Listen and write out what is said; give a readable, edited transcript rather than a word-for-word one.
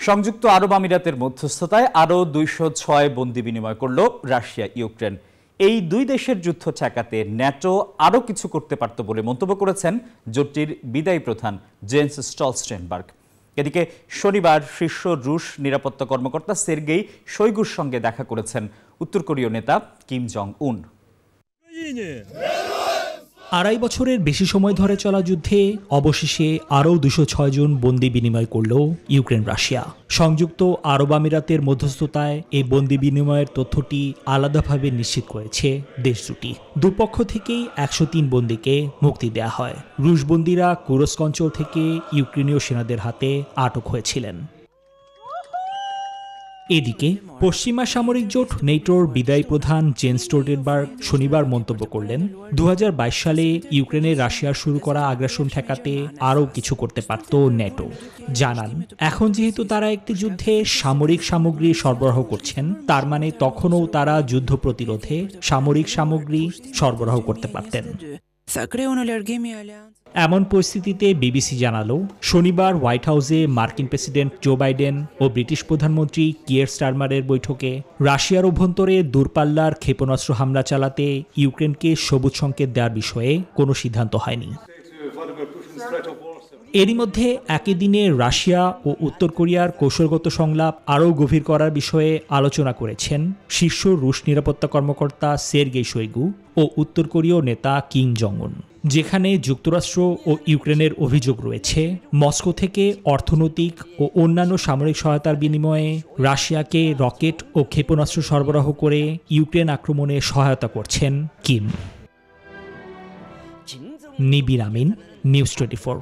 সংযুক্ত আরব আমিরাতের মধ্যস্থতায় আরও ২০৬ বন্দি বিনিময় করল রাশিয়া ইউক্রেন। এই দুই দেশের যুদ্ধ ঠেকাতে ন্যাটো আরও কিছু করতে পারত বলে মন্তব্য করেছেন জোটটির বিদায়ী প্রধান জেন্স স্টলটেনবার্গ। এদিকে শনিবার শীর্ষ রুশ নিরাপত্তা কর্মকর্তা সের্গেই শোইগুর সঙ্গে দেখা করেছেন উত্তর কোরীয় নেতা কিম জং উন। ২.৫ বছরের বেশি সময় ধরে চলা যুদ্ধে অবশেষে আরও ২০৬ জন বন্দি বিনিময় করল ইউক্রেন রাশিয়া। সংযুক্ত আরব আমিরাতের মধ্যস্থতায় এই বন্দি বিনিময়ের তথ্যটি আলাদাভাবে নিশ্চিত করেছে দেশ দুটি। দুপক্ষ থেকেই ১০৩ বন্দীকে মুক্তি দেয়া হয়। রুশ বন্দীরা কুরস্ক অঞ্চল থেকে ইউক্রেনীয় সেনাদের হাতে আটক হয়েছিলেন। এদিকে পশ্চিমা সামরিক জোট নেটোর বিদায়ী প্রধান জেন্স স্টোলটেনবার্গ শনিবার মন্তব্য করলেন, ২০২২ সালে ইউক্রেনে রাশিয়ার শুরু করা আগ্রাসন ঠেকাতে আরও কিছু করতে পারত নেটো। জানান, এখন যেহেতু তারা একটি যুদ্ধে সামরিক সামগ্রী সরবরাহ করছেন, তার মানে তখনও তারা যুদ্ধ প্রতিরোধে সামরিক সামগ্রী সরবরাহ করতে পারতেন। এমন পরিস্থিতিতে বিবিসি জানালো, শনিবার হোয়াইট হাউসে মার্কিন প্রেসিডেন্ট জো বাইডেন ও ব্রিটিশ প্রধানমন্ত্রী কিয়ের স্টারমারের বৈঠকে রাশিয়ার অভ্যন্তরে দূরপাল্লার ক্ষেপণাস্ত্র হামলা চালাতে ইউক্রেনকে সবুজ সংকেত দেওয়ার বিষয়ে কোনো সিদ্ধান্ত হয়নি। এরই মধ্যে একই দিনে রাশিয়া ও উত্তর কোরিয়ার কৌশলগত সংলাপ আরও গভীর করার বিষয়ে আলোচনা করেছেন শীর্ষ রুশ নিরাপত্তা কর্মকর্তা সের্গেই শোইগু ও উত্তর কোরীয় নেতা কিম জং উন, যেখানে যুক্তরাষ্ট্র ও ইউক্রেনের অভিযোগ রয়েছে মস্কো থেকে অর্থনৈতিক ও অন্যান্য সামরিক সহায়তার বিনিময়ে রাশিয়াকে রকেট ও ক্ষেপণাস্ত্র সরবরাহ করে ইউক্রেন আক্রমণে সহায়তা করছেন কিম। নিবির আমিন, নিউজ 24।